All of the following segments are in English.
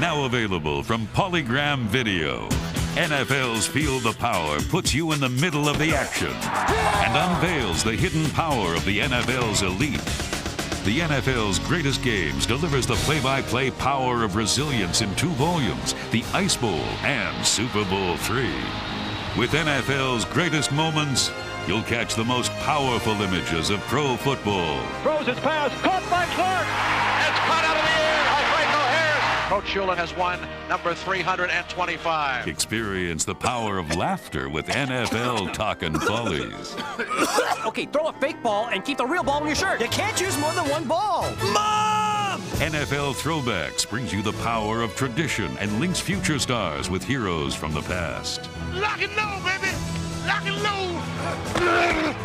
Now available from Polygram Video. NFL's Feel the Power puts you in the middle of the action and unveils the hidden power of the NFL's elite. The NFL's Greatest Games delivers the play-by-play power of resilience in 2 volumes, the Ice Bowl and Super Bowl III. With NFL's Greatest Moments, you'll catch the most powerful images of pro football. Throws his pass, caught by Clark. It's caught out of the air. Franco Harris. Coach Shula has won number 325. Experience the power of laughter with NFL Talkin' Follies. Okay, throw a fake ball and keep the real ball in your shirt. You can't use more than one ball. Mom! NFL Throwbacks brings you the power of tradition and links future stars with heroes from the past. Lock and load, baby. Lock and load.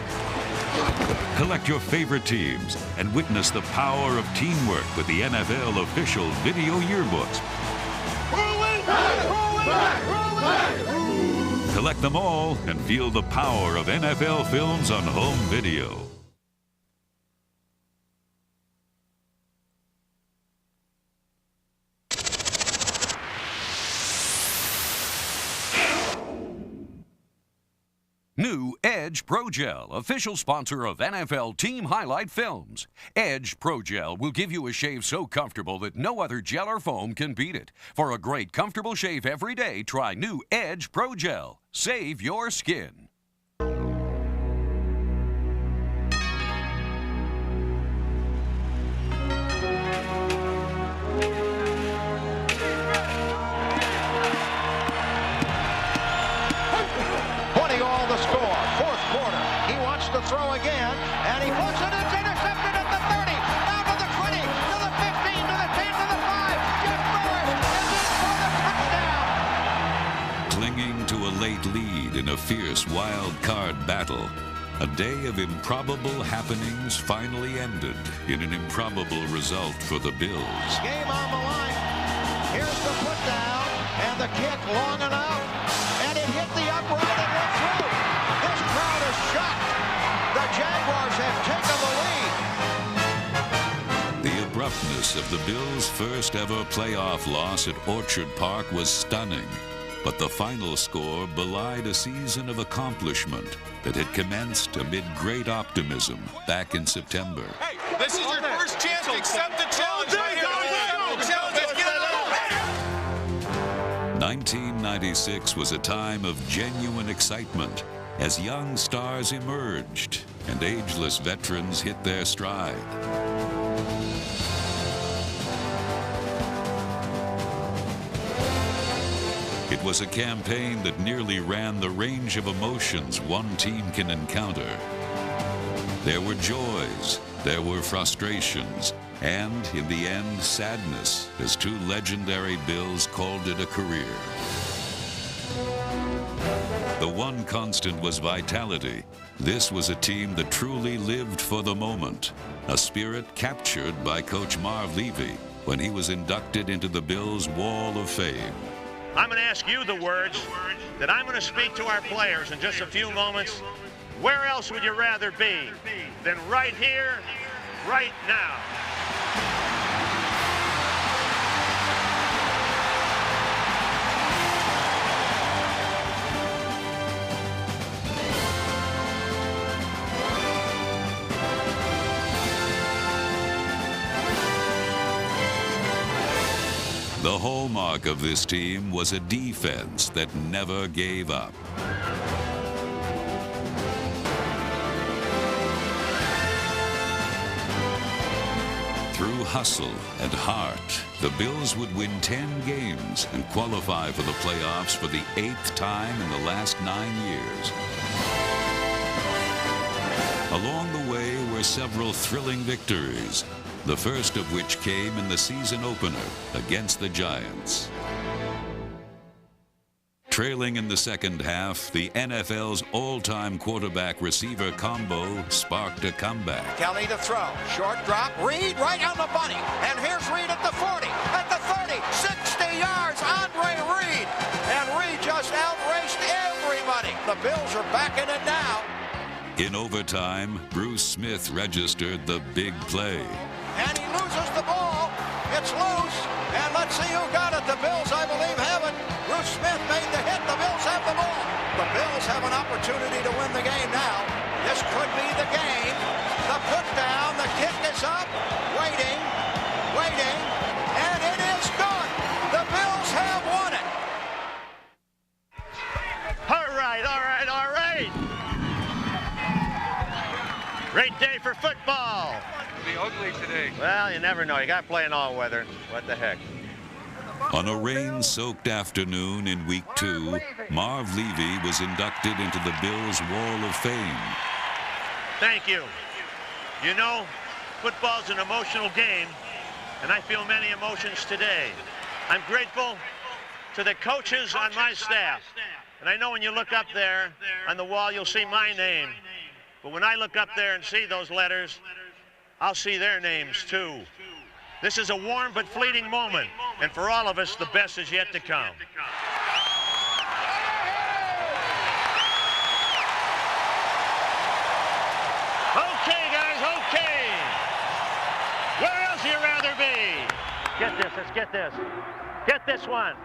Collect your favorite teams and witness the power of teamwork with the NFL official video yearbooks. Collect them all and feel the power of NFL films on home video. New Edge Pro Gel, official sponsor of NFL Team Highlight Films. Edge Pro Gel will give you a shave so comfortable that no other gel or foam can beat it. For a great, comfortable shave every day, try new Edge Pro Gel. Save your skin. Throw again, and he puts it, it's intercepted at the 30, down to the 20, to the 15, to the 10, to the 5. Jeff Norris is in for the touchdown. Clinging to a late lead in a fierce wild card battle, a day of improbable happenings finally ended in an improbable result for the Bills. Game on the line. Here's the put down, and the kick long enough, and it hit the upright and went through. This crowd is shocked. The Jaguars have taken the lead. The abruptness of the Bills' first ever playoff loss at Orchard Park was stunning, but the final score belied a season of accomplishment that had commenced amid great optimism back in September. Hey, this is your first chance to accept the challenge right here. Let's get it on. 1996 was a time of genuine excitement as young stars emerged and ageless veterans hit their stride. It was a campaign that nearly ran the range of emotions one team can encounter. There were joys, there were frustrations, and in the end, sadness, as 2 legendary Bills called it a career. The one constant was vitality. This was a team that truly lived for the moment, a spirit captured by Coach Marv Levy when he was inducted into the Bills' Wall of Fame. I'm going to ask you the words that I'm going to speak to our players in just a few moments. Where else would you rather be than right here, right now? The hallmark of this team was a defense that never gave up. Through hustle and heart, the Bills would win 10 games and qualify for the playoffs for the 8th time in the last 9 years. Along the way were several thrilling victories, the first of which came in the season opener against the Giants. Trailing in the second half, the NFL's all-time quarterback-receiver combo sparked a comeback. Kelly to throw. Short drop. Reed right on the bunny. And here's Reed at the 40, at the 30, 60 yards. Andre Reed. And Reed just outraced everybody. The Bills are back in it now. In overtime, Bruce Smith registered the big play. And he loses the ball. It's loose. And And let's see who got it. The Bills, I believe, have it. Bruce Smith made the hit. The Bills have the ball. The Bills have an opportunity to win the game now. This could be the game. The put down. The kick is up. Waiting. And it is good. The Bills have won it. All right. Great day for football. It'll be ugly today. Well, you never know. You got to play in all weather. What the heck? On a rain-soaked afternoon in Week 2, Marv Levy was inducted into the Bills' Wall of Fame. Thank you. You know, football's an emotional game, and I feel many emotions today. I'm grateful to the coaches on my staff. And I know when you look up there on the wall, you'll see my name. But when I look up there and see those letters, I'll see their names too. This is a warm but fleeting moment, and for all of us, the best is yet to come. Okay, guys, okay. Where else you rather be? Let's get this. Get this one.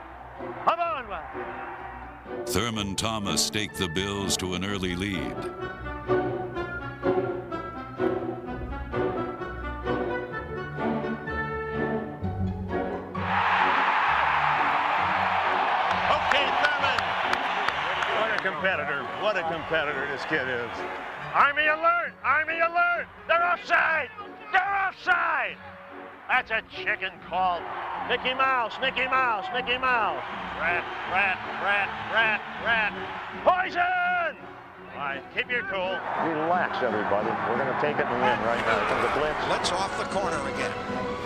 Come on, one. Thurman Thomas staked the Bills to an early lead. What a competitor this kid is. Army alert! Army alert! They're offside! They're offside! That's a chicken call. Mickey Mouse, Mickey Mouse, Mickey Mouse. Rat, rat, rat, rat, rat. Poison! All right, keep your cool. Relax, everybody. We're going to take it and win right now. From the blitz. Blitz off the corner again.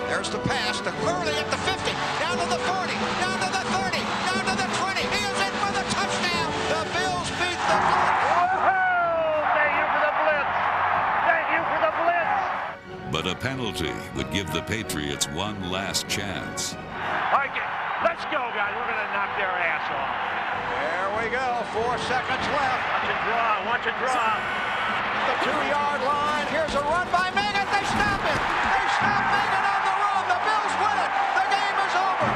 There's the pass to Earl at the 50, down to the 40, down to the 30, down to the 20. He is in for the touchdown. The Bills beat the Blitz. Whoa! Thank you for the blitz. Thank you for the blitz. But a penalty would give the Patriots one last chance. Okay, let's go, guys. We're going to knock their ass off. There we go. 4 seconds left. Watch it draw. The 2-yard line. Here's a run by Mann. They stop it. They stop Mann on the run. The Bills win it. The game is over.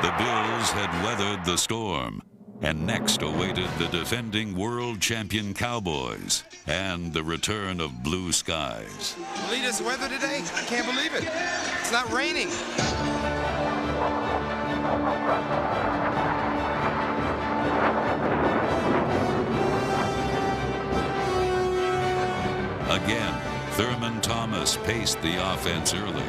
The Bills had weathered the storm, and next awaited the defending world champion Cowboys and the return of blue skies. Believe this weather today? I can't believe it. It's not raining. Again, Thurman Thomas paced the offense early.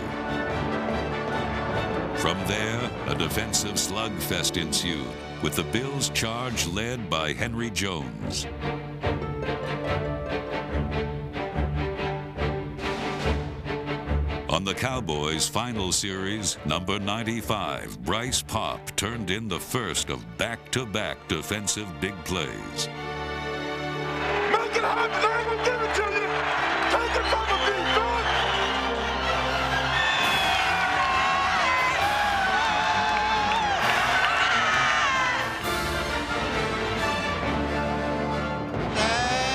From there, a defensive slugfest ensued, with the Bills' charge led by Henry Jones. On the Cowboys' final series, number 95, Bryce Popp turned in the first of back-to-back defensive big plays. Make it happen, I will give it to you. Take it from the big dog.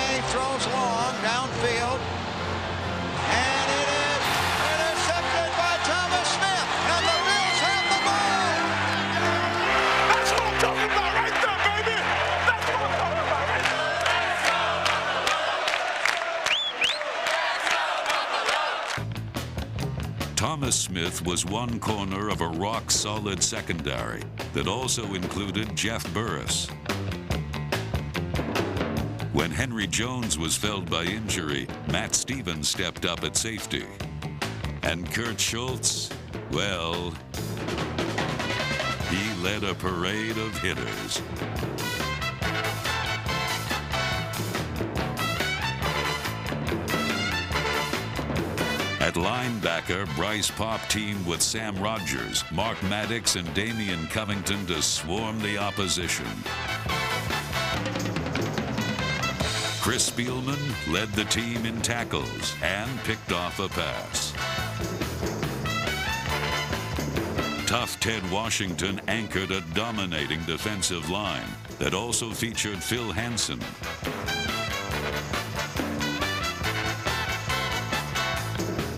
He throws long downfield. And it is intercepted by Thomas Smith. And the Bills have the ball. That's what I'm talking about right there, baby. That's what I'm talking about right there. Thomas Smith was one corner of a rock-solid secondary that also included Jeff Burris. When Henry Jones was felled by injury, Matt Stevens stepped up at safety. And Kurt Schultz, well, he led a parade of hitters. At linebacker, Bryce Popp teamed with Sam Rogers, Mark Maddox, and Damian Covington to swarm the opposition. Chris Spielman led the team in tackles and picked off a pass. Tough Ted Washington anchored a dominating defensive line that also featured Phil Hansen.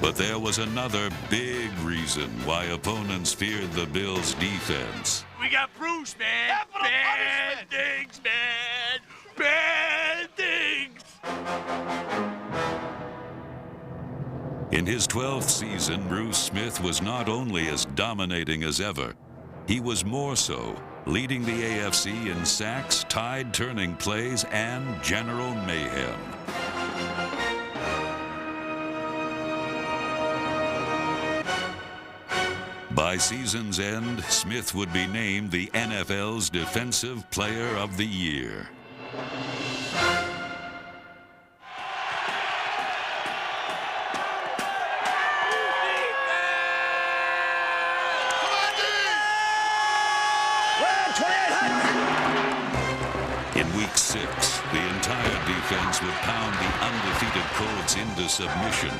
But there was another big reason why opponents feared the Bills' defense. We got Bruce, man. Bad things, man. Bad things. In his 12th season, Bruce Smith was not only as dominating as ever, he was more so, leading the AFC in sacks, tide-turning plays, and general mayhem. By season's end, Smith would be named the NFL's Defensive Player of the Year. In Week 6, the entire defense would pound the undefeated Colts into submission.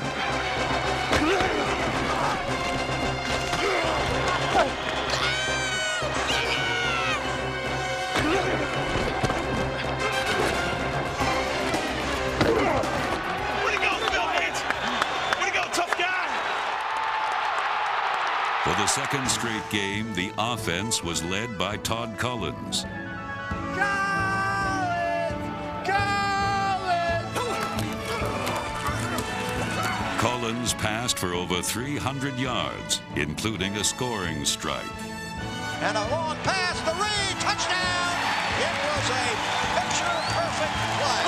For the second straight game, the offense was led by Todd Collins. Collins passed for over 300 yards, including a scoring strike. And a long pass to Reed, touchdown! It was a picture-perfect play.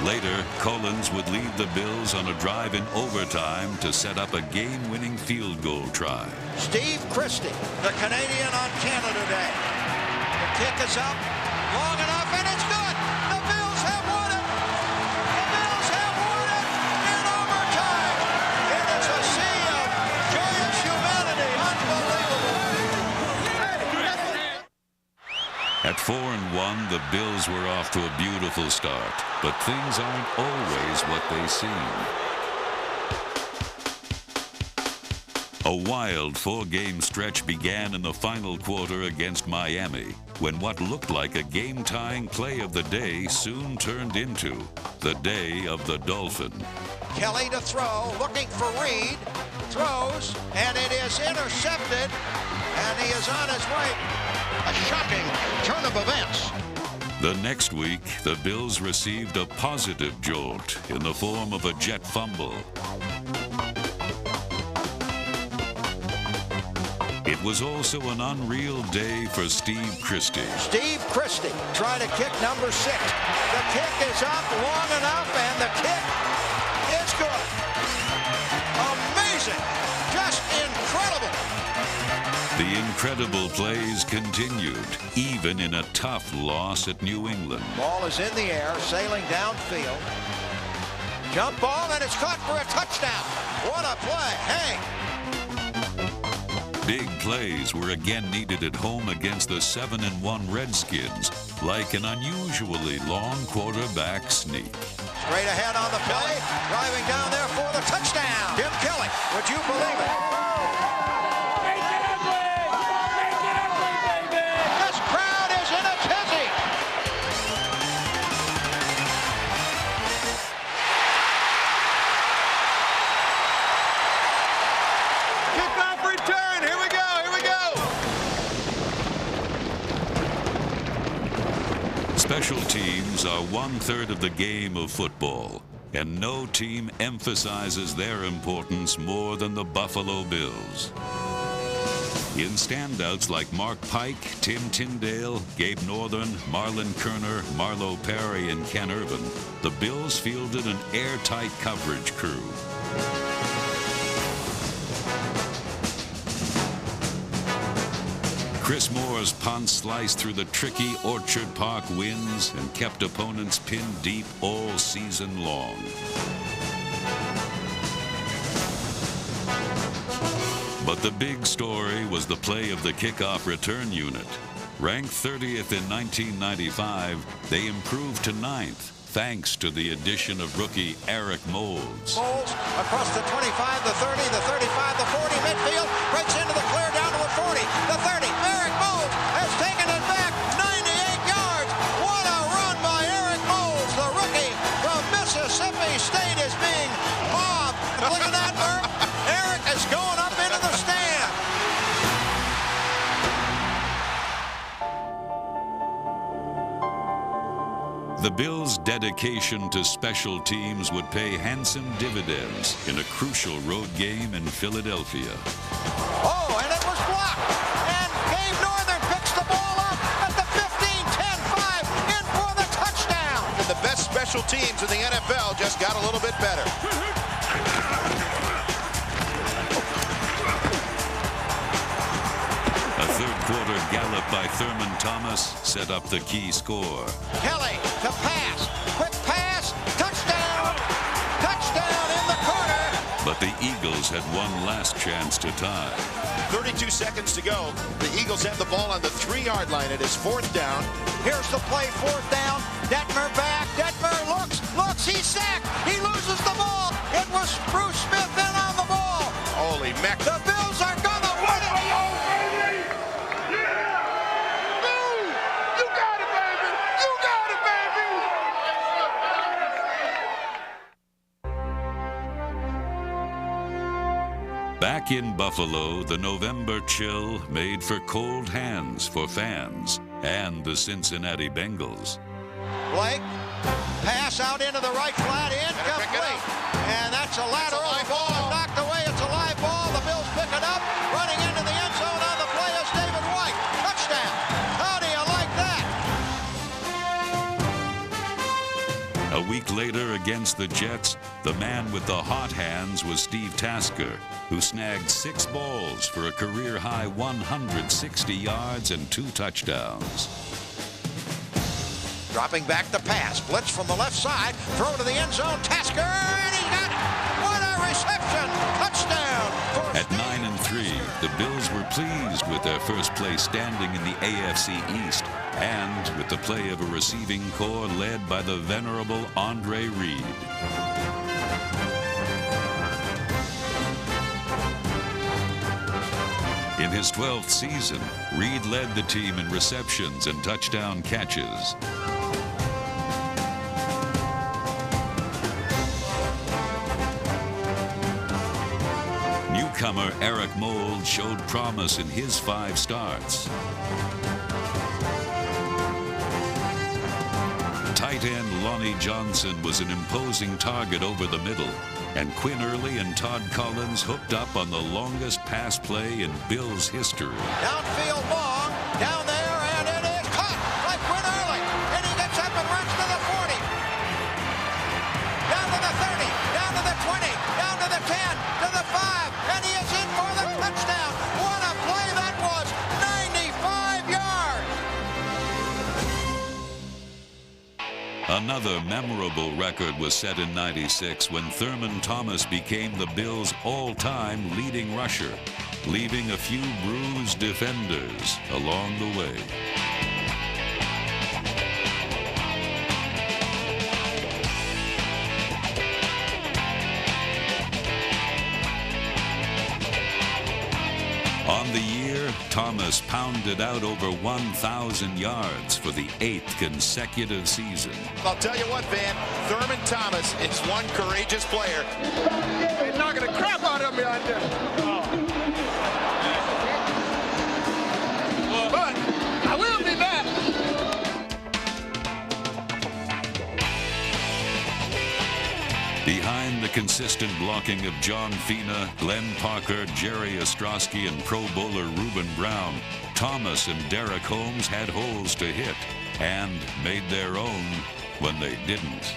Later, Collins would lead the Bills on a drive in overtime to set up a game-winning field goal try. Steve Christie, the Canadian on Canada Day. The kick is up, long enough, and it's good! The Bills have won it! The Bills have won it in overtime! It is a sea of joyous humanity, unbelievable! At 4-1, the Bills were off to a beautiful start, but things aren't always what they seem. A wild four-game stretch began in the final quarter against Miami, when what looked like a game-tying play of the day soon turned into the day of the Dolphin. Kelly to throw, looking for Reed, throws, and it is intercepted, and he is on his way. A shocking turn of events. The next week, the Bills received a positive jolt in the form of a jet fumble. It was also an unreal day for Steve Christie. Steve Christie trying to kick number 6. The kick is up long enough, and the kick is good. Amazing. Just incredible. The incredible plays continued, even in a tough loss at New England. Ball is in the air, sailing downfield. Jump ball, and it's caught for a touchdown. What a play. Hey. Big plays were again needed at home against the 7-1 Redskins, like an unusually long quarterback sneak. Straight ahead on the play, driving down there for the touchdown. Jim Kelly, would you believe it? This crowd is in a tizzy. Kickoff return. Here we go. Here we go. Special teams are 1/3 of the game of football, and no team emphasizes their importance more than the Buffalo Bills. In standouts like Mark Pike, Tim Tyndale, Gabe Northern, Marlon Kerner, Marlo Perry, and Ken Irvin, the Bills fielded an airtight coverage crew. Chris Moore's punt sliced through the tricky Orchard Park winds and kept opponents pinned deep all season long. But the big story was the play of the kickoff return unit. Ranked 30th in 1995, they improved to 9th, thanks to the addition of rookie Eric Moulds. Moulds across the 25, the 30, the 35, the 40, midfield, breaks into the clear down to the 40, the 30. Eric Moulds has taken it back 98 yards. What a run by Eric Moulds, the rookie from Mississippi State The Bills' dedication to special teams would pay handsome dividends in a crucial road game in Philadelphia. Oh, and it was blocked. And Gabe Northern picks the ball up at the 15, 10, 5, in for the touchdown. And the best special teams in the NFL just got a little bit better. A third-quarter gallop by Thurman Thomas set up the key score. Kelly to pass. Quick pass. Touchdown. Touchdown in the corner. But the Eagles had one last chance to tie. 32 seconds to go. The Eagles have the ball on the 3-yard line. It is 4th down. Here's the play, 4th down. Detmer back. Detmer looks. He's sacked. He loses the ball. It was Bruce Smith in on the ball. Holy mac. The Bills are gonna win it. You got it, baby. You got it, baby. Back in Buffalo, the November chill made for cold hands for fans and the Cincinnati Bengals. Blake, pass out into the right flat, incomplete. And that's a lateral. live ball ball. is knocked away. It's a live ball. The Bills pick it up. Running into the end zone on the play is David White. Touchdown. How do you like that? A week later against the Jets, the man with the hot hands was Steve Tasker, who snagged 6 balls for a career-high 160 yards and 2 touchdowns. Dropping back the pass. Blitz from the left side. Throw to the end zone. Tasker, and he got it. What a reception. Touchdown. At 9-3, the Bills were pleased with their first place standing in the AFC East and with the play of a receiving corps led by the venerable Andre Reed. In his 12th season, Reed led the team in receptions and touchdown catches. Newcomer Eric Mould showed promise in his 5 starts. Tight end Lonnie Johnson was an imposing target over the middle, and Quinn Early and Todd Collins hooked up on the longest pass play in Bills history. Downfield long, down there, and it is caught by Quinn Early. And he gets up and runs to the 40. Down to the 30, down to the 20, down to the 10, to the 5, and he is in for the touchdown. What a play that was, 95 yards. Another memorable record was set in '96 when Thurman Thomas became the Bills' all-time leading rusher, leaving a few bruised defenders along the way. On the year, Thomas pounded out over 1,000 yards for the 8th consecutive season. I'll tell you what, Van, Thurman Thomas is one courageous player. They're knocking the crap out of me out there. But I will be back. Behind the consistent blocking of John Fina, Glenn Parker, Jerry Ostrowski, and Pro Bowler Reuben Brown, Thomas and Derek Holmes had holes to hit and made their own when they didn't.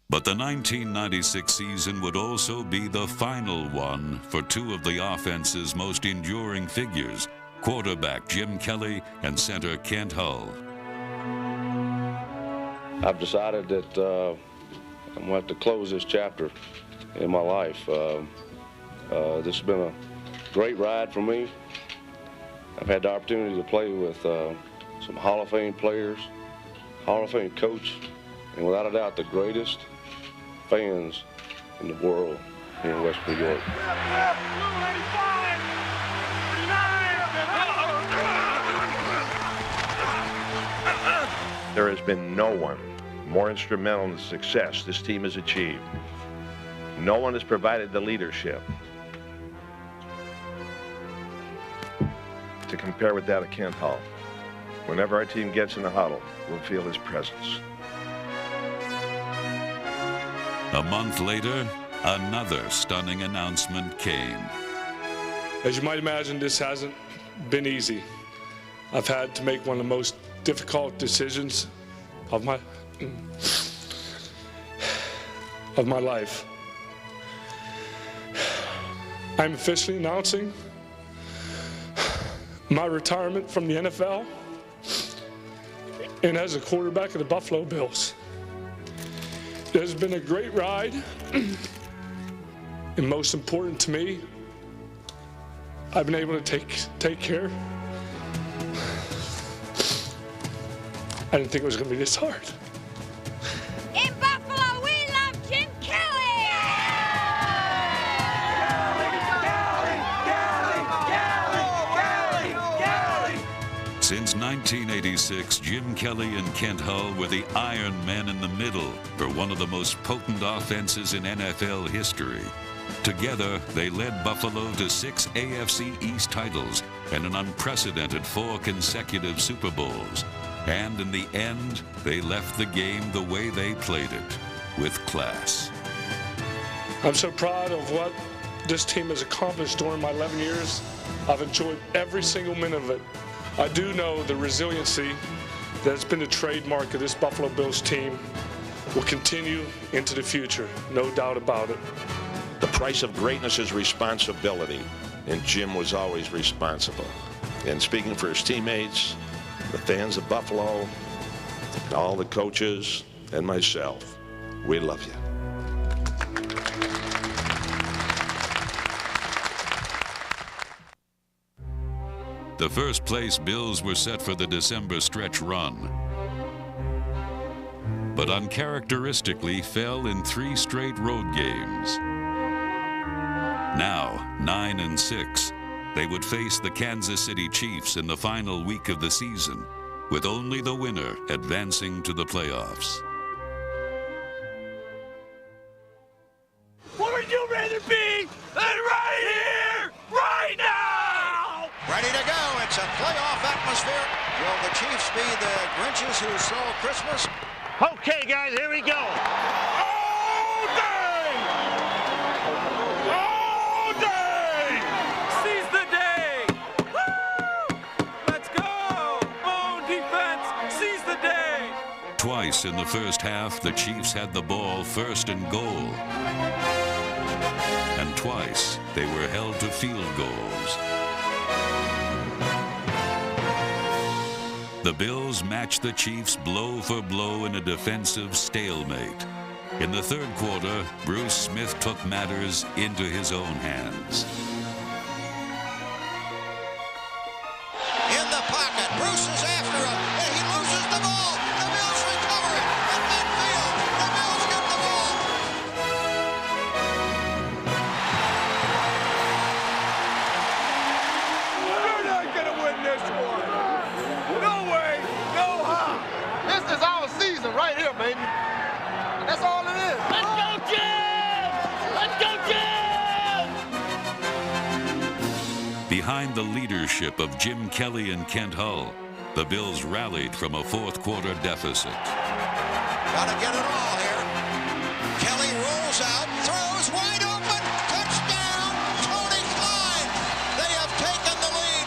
But the 1996 season would also be the final one for 2 of the offense's most enduring figures, quarterback Jim Kelly and center Kent Hull. I've decided that I'm going to have to close this chapter in my life. This has been a great ride for me. I've had the opportunity to play with some Hall of Fame players, Hall of Fame coach, and without a doubt the greatest fans in the world here in West New York. There has been no one more instrumental in the success this team has achieved No one has provided the leadership to compare with that of Kent Hull. Whenever our team gets in the huddle, we'll feel his presence. A month later, another stunning announcement came. As you might imagine, this hasn't been easy. I've had to make one of the most difficult decisions of my life. I'm officially announcing my retirement from the NFL and as a quarterback of the Buffalo Bills. It has been a great ride, and most important to me, I've been able to take care. I didn't think it was going to be this hard. In Buffalo, we love Jim Kelly! Since 1986, Jim Kelly and Kent Hull were the Iron Men in the middle for one of the most potent offenses in NFL history. Together, they led Buffalo to 6 AFC East titles and an unprecedented 4 consecutive Super Bowls. And in the end, they left the game the way they played it, with class. I'm so proud of what this team has accomplished during my 11 years. I've enjoyed every single minute of it. I do know the resiliency that's been the trademark of this Buffalo Bills team will continue into the future, no doubt about it. The price of greatness is responsibility, and Jim was always responsible. And speaking for his teammates, the fans of Buffalo, all the coaches, and myself, we love you. The first place Bills were set for the December stretch run, but uncharacteristically fell in 3 straight road games. Now, 9-6, they would face the Kansas City Chiefs in the final week of the season, with only the winner advancing to the playoffs. What would you rather be than right here, right now? Ready to go. It's a playoff atmosphere. Will the Chiefs be the Grinches who stole Christmas? Okay, guys, here we go. All day! All day! Seize the day! Woo! Let's go! Bone defense! Seize the day! Twice in the first half, the Chiefs had the ball first and goal. And twice, they were held to field goals. The Bills matched the Chiefs blow for blow in a defensive stalemate. In the third quarter, Bruce Smith took matters into his own hands. In the pocket, Bruce is after him, and he loses the ball. The Bills recover it at midfield. The Bills get the ball. You're not going to win this one. No way, no how. This is our season right here, baby. That's all it is. Let's go, Jim! Let's go, Jim! Behind the leadership of Jim Kelly and Kent Hull, the Bills rallied from a fourth quarter deficit. Gotta get it all here. Kelly rolls out, throws wide open. Touchdown, Tony Klein. They have taken the lead.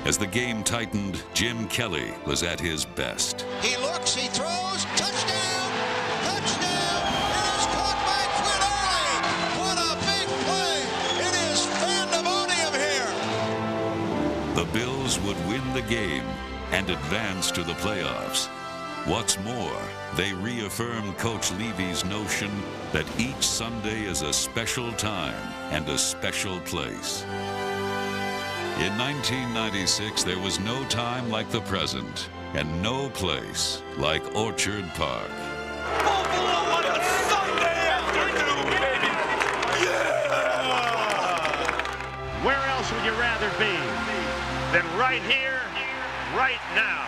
As the game tightened, Jim Kelly was at his best. He looks, he throws, touchdown, touchdown. It is caught by Quinn Early. What a big play. It is pandemonium here. The Bills would win the game and advance to the playoffs. What's more, they reaffirmed Coach Levy's notion that each Sunday is a special time and a special place. In 1996, there was no time like the present and no place like Orchard Park. Buffalo on a Sunday afternoon, baby. Yeah! Where else would you rather be than right here, right now?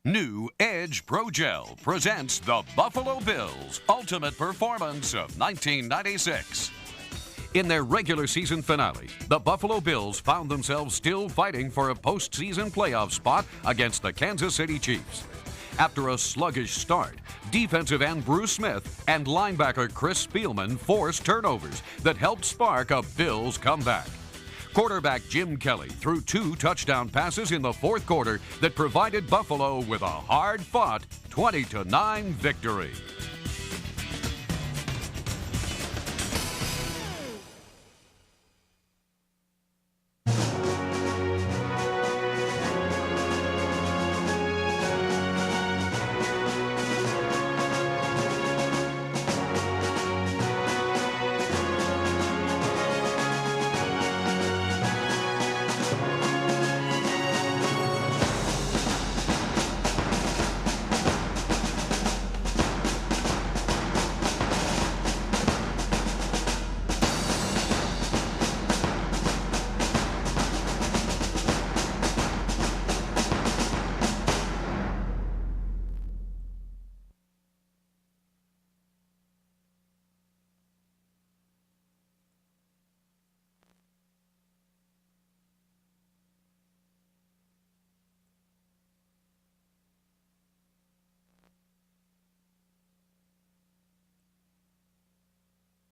New Edge Pro Gel presents the Buffalo Bills Ultimate Performance of 1996. In their regular season finale, the Buffalo Bills found themselves still fighting for a postseason playoff spot against the Kansas City Chiefs. After a sluggish start, defensive end Bruce Smith and linebacker Chris Spielman forced turnovers that helped spark a Bills comeback. Quarterback Jim Kelly threw 2 touchdown passes in the fourth quarter that provided Buffalo with a hard-fought 20-9 victory.